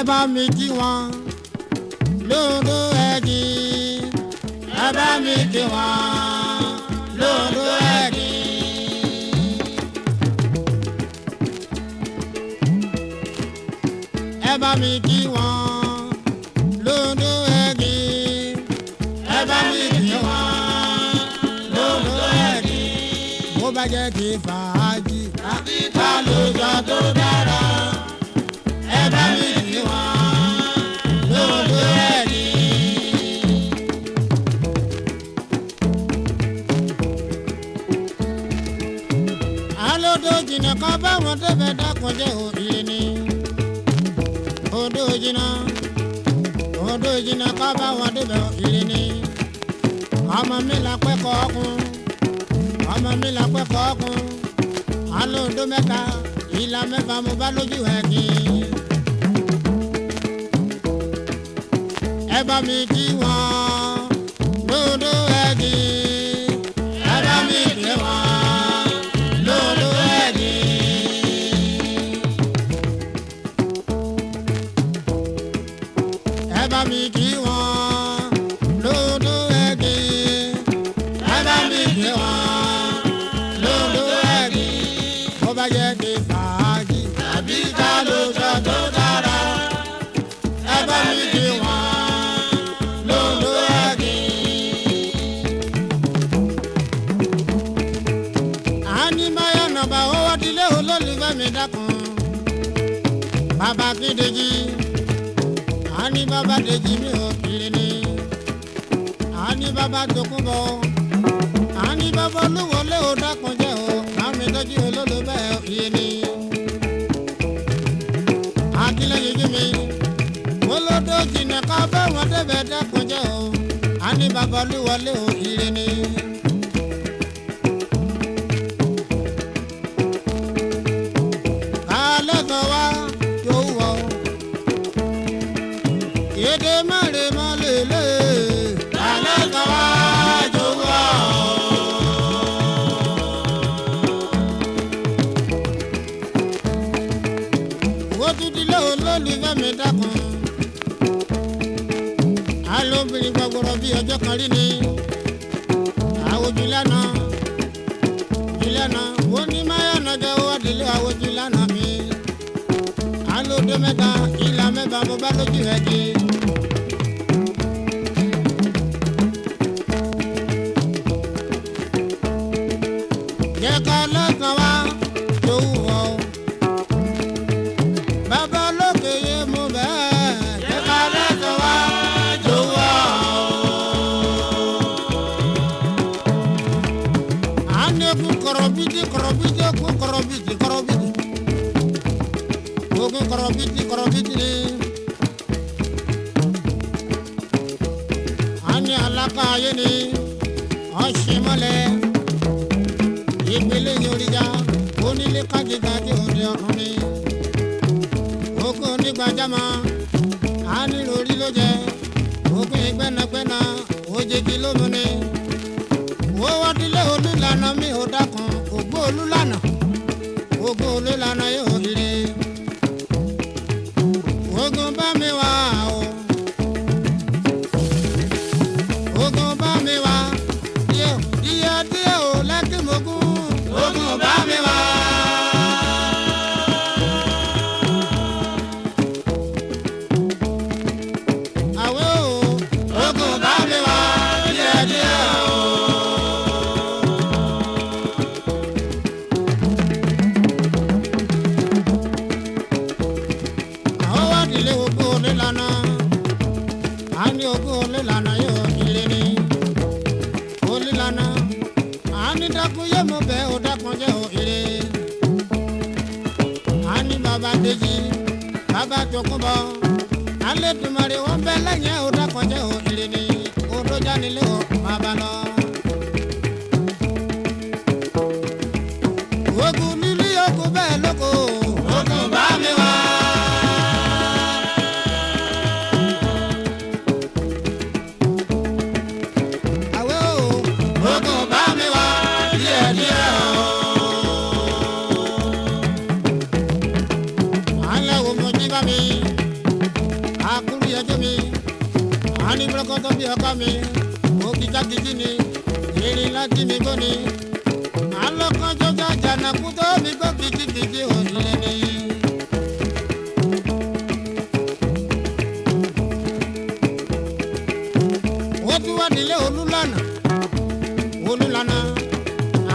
bá mi kí wọn lóńdó ẹ̀gìn. Ẹ bá mi kí wọn lóńdó ẹ̀gìn. Ẹ bá mi kí wọn lóńdó ẹ̀gìn. Ẹ bá mi kí wọn lóńdó ẹ̀gìn. Bó bá jẹ́ kí fàájì àbí ká lójọ tó dára. Ẹ bá mi kí wọn lóńdó ẹ̀gìn. Alódò jìnnà kan báwọn tó fẹ́ dákun jẹ́ òbí ni. Odò jìnnà kan báwọn tó fẹ́ òbí ni. Ọmọ mi là pẹ́kọ̀ ọkùn, ọmọ mi là pẹ́kọ̀ ọkùn. Alódò mẹ́ta, ìlà mẹ́fà mo bá lójú ẹ̀gbìn. Ẹ bá mi kí wọn lóńdó ẹ̀gbìn. Ẹ bá mi kí wọn lóńdó ẹ̀gbìn. Ẹ bá mi kí wọn lóńdó ẹ̀gbìn. Ẹ bá mi kí wọn lóńdó ẹ̀gbìn. Bó bá jẹ́ kí fàájì tàbí ká lójọ tó dára. Ẹ bá mi kí wọn lóńdó ẹ̀gbìn. Àní máyà nàbà ó wá dilé olólùfẹ́ mi dákun. Bàbá Kídèjì, àní bàbá Dèjì mi ò kiri ni. Àní bàbá Tókunbọ̀, àní bàbá Olúwọlé ò dákun jẹ́ o. Àmì tọ́jú olólùfẹ́ òye ni. Àtìlẹ́yìn jí mi, olódò jìnnà ká bẹ́ wọn débẹ̀ dákun jẹ́ o. Àní bàbá Olúwọlé ò kiri ni. Kálẹ̀ kan wá yóò wọ̀ ọ́. Èdè mẹ́rin mọ́ lélẹ̀. Kálẹ̀ kan wá yóò wọ̀ ọ́. Owó tún dilé olólùfẹ́ mi dákun. Alóbìnrin gbàgbọ́rọ̀ bí ọjọ́ kan rí ni. Àwòjú lánàá. Jùlẹ́nà wo ní máyọ̀nà jẹ́ owó dilé àwòjú lánàá mi. Alódó mẹ́ta, ìlà mẹ́fà mo bá lójú ẹ̀gbìn. Jẹ́ ká lọ́sàn wá tó wọ̀ ọ́. Bàbá lókè yé mu bẹ́ẹ̀. Jẹ́ ká lọ́sàn wá tó wọ̀ ọ́. Àní kú kọ̀rọ̀bìtì kọ̀rọ̀bìtì kú kọ̀rọ̀bìtì kọ̀rọ̀bìtì. Ogun kọ̀rọ̀bìtì ni. Àní alákà ayé ni. Ọ̀sìn mọ́lẹ̀. Ìpele yorùjá. Onílé kájíkájí òde ọ̀run ni. Ogun onígbàjámọ̀. Àní lórí ló jẹ. Ogun ìgbẹ́nàgbẹ́nà. Òjèjì ló mú ni. Owó dilé olúlànà mi ò dákun. Ògbó olúlànà. Ògbó olúlànà yóò kiri. Ogun bá mi wá o. Ogun bá mi wá. Díẹ̀ o lẹ́kí mogun. Ogun bá mi wá. Àwẹ̀ o. Ogun bá mi wá. Díẹ̀ o. Àwọn wá dilé ogun olélànà. Àní ogun olélànà yóò kiri ni. Olélànà. Àní dákun yé mo bẹ̀ ọ́ dákun jẹ́ òkèrè. Àní bàbá Dèjì, bàbá Tókunbọ̀. Alédùmarè wọ́n bẹ lẹ́yìn ọ́ dákun jẹ́ òkèrè ni. Odò jánilé o bàbá lọ. Ogun nílí ogun bẹ́ẹ̀ lóko. Ogun bá mi wá. Àwẹ̀ o. Ogun bá mi wá. Díẹ̀ o. Àlẹ́ wo mo jí bá mi. ní bọ́kọ́tọ́ bí ọkọ mi ó kìjàkìjì ni ìrìn láti mi bó ni alọ́kànjọ́ jàjànà kú tó mi gbọ́ kìjìkìjì òṣìlẹ̀ ni. ó tún wá nílé olúlànà olúlànà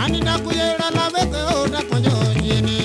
ànídàkúyé rárá wẹ́kẹ̀ ó dákànjọ́ òṣìlẹ̀ ni.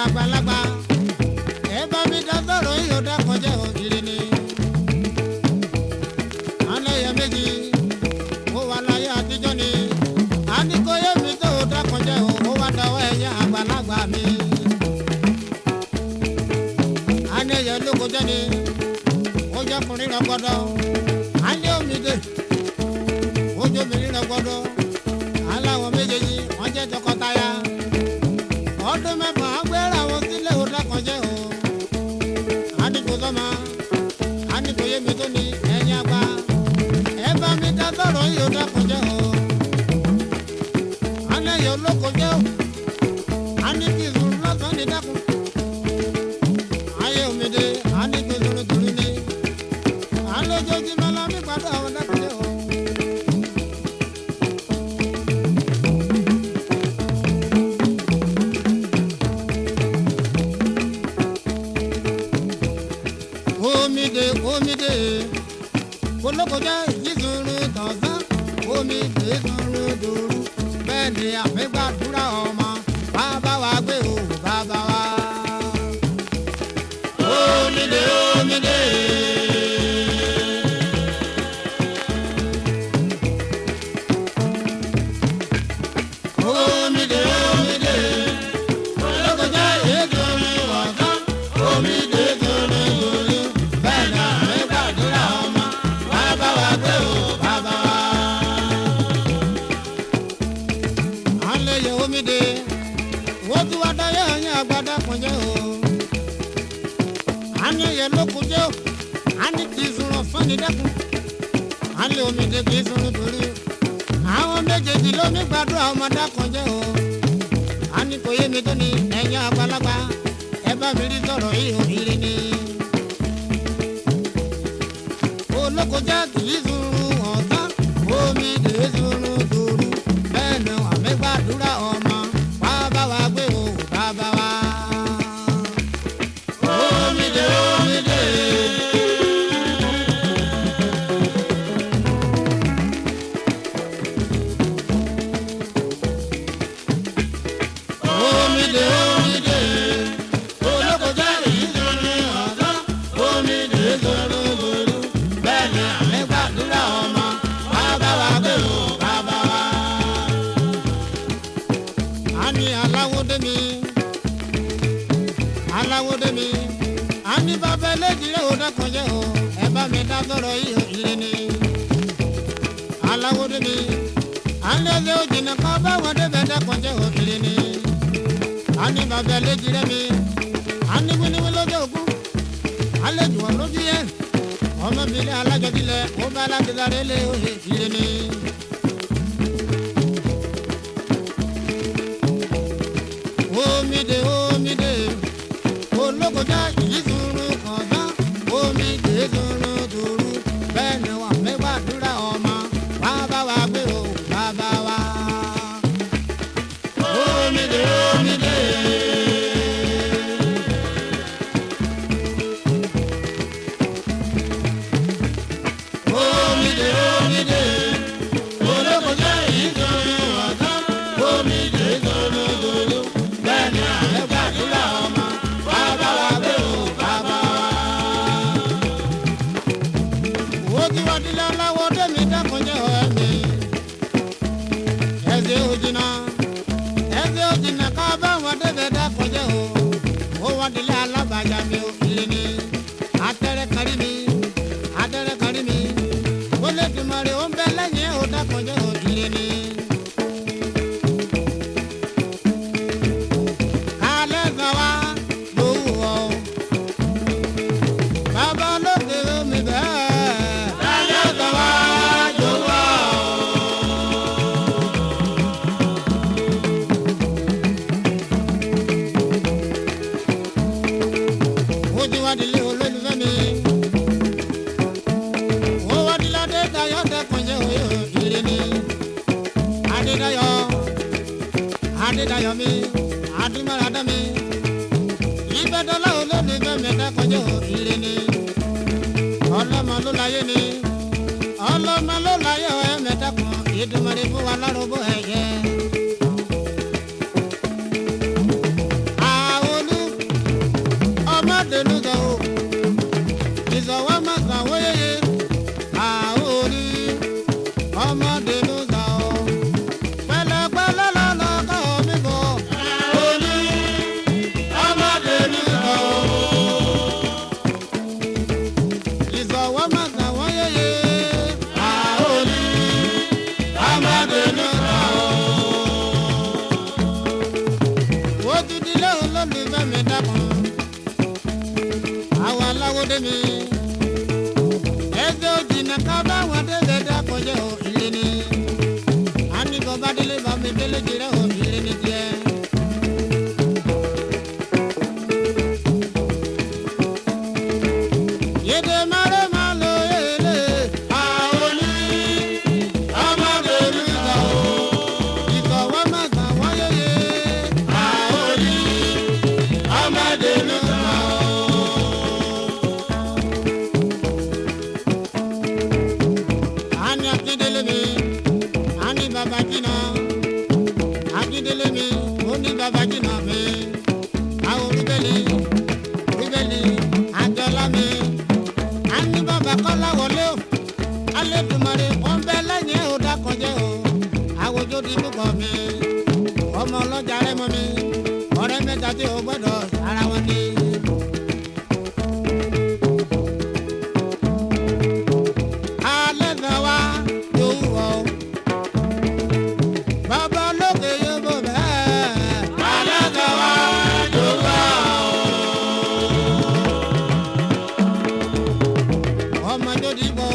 Àgbàlagbà ẹ bá mi dá sọ̀rọ̀ yìí ó dákọjẹ́ òjìrì ni. Alẹ́yẹ méjì ó wà láyé àtijọ́ ni. Àníkóyè mi tó ó dákọjẹ́ ó wá dọ̀wọ́ ẹ̀yìn àgbàlagbà mi. Alẹ́yẹ lóko jẹ́ ni ó jẹ́ kùnrin rẹ̀ gbọ́dọ̀. Alẹ́ omidé ó jẹ́ obìnrin rẹ̀ gbọ́dọ̀. Aláwọ̀ méjèèjì wọ́n jẹ́ tọkọtaya. Ọdún mẹ́fà agbéra wọn sílẹ̀ ó dákọjẹ́ o. Àdìgbò sọ́mà àdìgbò yé mi tó ní ẹ̀yìn àgbà. Ẹ bá mi dá sọ̀rọ̀ yìí ó dákọjẹ́ o. Alẹ́yẹ olóko jẹ́ o. Àdìgbò ìṣòro lọ́sàn-án ní dákun. Ayé omidé àdìgbò ìṣòro tòlú ni. Àlójoojúmọ́ la mi gbàdúrà wọn dákọjẹ́ o. Omide kolokoja yizuru tọ̀sán omide suru dòru bẹ́ẹ̀ ni àfẹ́gbàdúrà ọmọ bàbá wa gbé o bàbá wa. Omide omide. Omide omide kolokoja yizuru tọ̀sán omide suru dòru. Wọ́n ti wá dáyé ẹ̀yìn àgbàdá pọ̀njẹ́ o. Àní ẹ̀yẹ ló kù jẹ́ o. Àní kì í sunrun fún ni dẹ́kun. Àní omidé kì í sunrun torí o. Àwọn méjèèjì ló ní gbàdúrà ọmọdé pọ̀njẹ́ o. Àní kò yé mi tó ní ẹ̀yìn àgbàlagbà. Ẹ bá mi rí sọ̀rọ̀ yìí òbírí ni. Olóko jẹ́ kì í sunrun ọ̀sán. Omidé sunrun torí. Bẹ́ẹ̀ ni àmì gbàdúrà ọmọ. Bàbá wa gbé o bàbá wa. Omide omide. Omide omide. Olóko jẹ́ ìdùnnú ọ̀sán. Omide sọ̀rọ̀ gbòòrò. Bẹ́ẹ̀ ni àmì gbàdúrà. la sọ̀rọ̀ yìí ire ni. Aláwo dé mi, alẹ́ òjìnà kan báwọn débẹ̀ dẹ́kọ̀jẹ́ ire ni. A ní bàbá ẹlẹ́jì rẹ̀ mi, a ní wíníwí lójú òkú, alẹ́ jùwọ̀n lójú yẹn. Ọmọbìnrin alájọbílẹ̀ ó bá láti sáré lé òye ire ni. Omide omide olókojá yìí sùúrù kọ̀ọ̀dán omide sùúrù dùrù bẹ́ẹ̀ ni wà mẹ́gbàdúrà ọmọ wá bá wa gbé o bàbá wa. Omide omide. Omide omide olókojá yìí sùúrù kọ̀ọ̀dán omide sùúrù dùrù. Dile alábàjá mi ò ire ni atẹ́rẹ́ kárí mi atẹ́rẹ́ kárí mi ó lè dùnmọ̀ rẹ̀ ó ń bẹ lẹ́yìn ó dákọjọ́ ò ire ni. Alẹ́ sàn wá lówó ọ̀ bàbá lókè omi bẹ́ẹ̀. Alẹ́ sàn wá lówó ọ̀. Dile olólùfẹ́ mi, ó wá dile Adédayọ̀ dẹ́kunjẹ́ òye ire ni. Adédayọ̀, Adédayọ̀ mi, Adúmọ̀radá mi, ìbẹ́dọ́lá olólùfẹ́ mi dẹ́kunjẹ́ ire ni. Ọlọ́mọ ló láyé ni, ọlọ́mọ ló láyé ẹ̀ mẹ́tẹ́kùn ìdúmọ̀rẹ́ fún wa lárúbọ ẹ̀yẹ. Àwọlú ọmọdé ló sọ o. Ìsọ̀wọ́ máa sàn wóyeye, àórí ọmọdé ló sà ọ́. Pẹ̀lẹ́pẹ̀lẹ́ lọ́lọ́ kọ́ mi bọ̀. Àórí ọmọdé ló sà ọ́. Ìsọ̀wọ́ máa sàn wóyeye, àórí ọmọdé ló sà ọ́. Wo ti dilé olólùfẹ́ mi dákun, àwọn aláwo dé mi. Kaba wa dele da koje o ilini ani baba dele ba me dele jira o ilini je yede mare malo ele aoli amade luga o iko wa ma ka wa yeye aoli amade luga babajina akindele mi oni babajina mi àwọn ribeli àjọlá mi ani baba kọ́lá wọlé o alẹ́dùmarè wọn bẹ lẹ́yìn ó dákọjẹ́ o àwòjọ di púpọ̀ mi ọmọ ọlọ́jà rẹ mọ́ mi ọ̀rẹ́ mẹ́ta tí o gbọ́dọ̀ ara wọn ni. Alẹ́ náà wá yóò wọ̀ ọ́. Baba lókè yóò bọ̀ bẹ́ẹ̀. Alẹ́ kan wá yóò wá o. Ọmọ tó di bọ̀,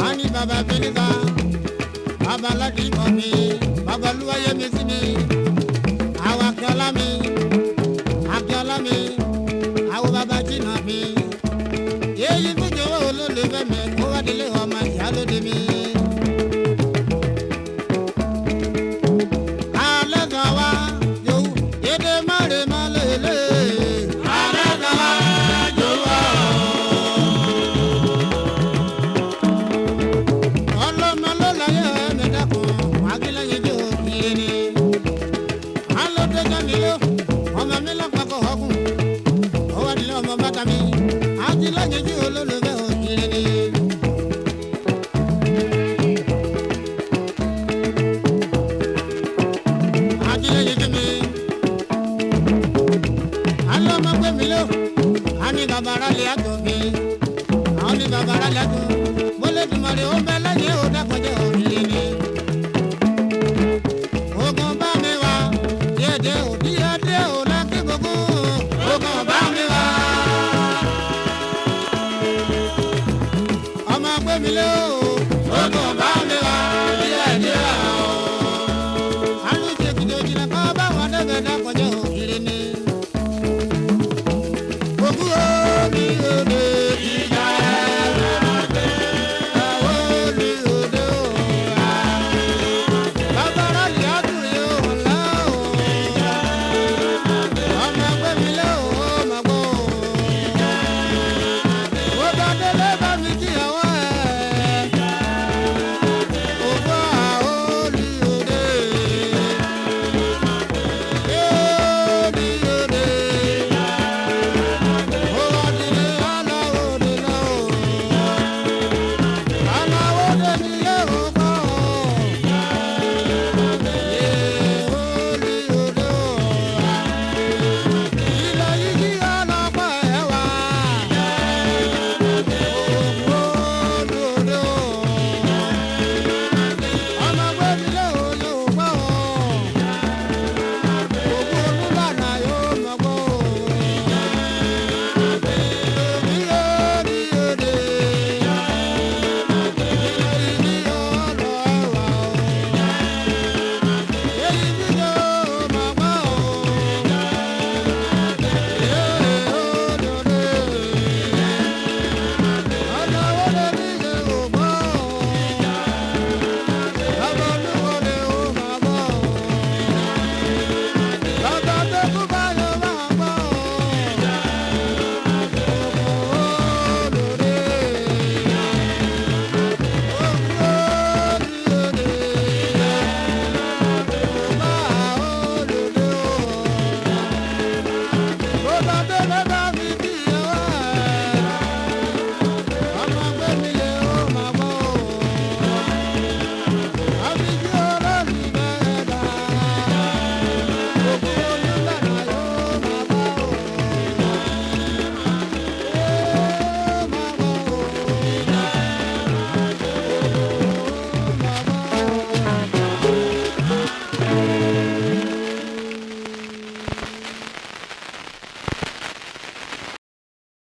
a ní baba Bínísà, baba láti bọ̀ mi, baba Lúwayé mi sí mi, àwọn Akíọ́lá mi, àwọn baba Jìnà mi. Èyí tó jẹ́ wọ́n olólùfẹ́ mi, ó wá délé ọmọ ìyálóde mi. babara lẹ́kùn mo lè dùnmọ̀ rè ó bẹ́ lẹ́yìn ó dẹ́kunjẹ́ òrìrì ni. ogun bá mi wá díẹ̀díẹ̀ ò díẹ̀díẹ̀ ò lẹ́kí gbogbo. ogun bá mi wá. ọmọ gbé mi lé o.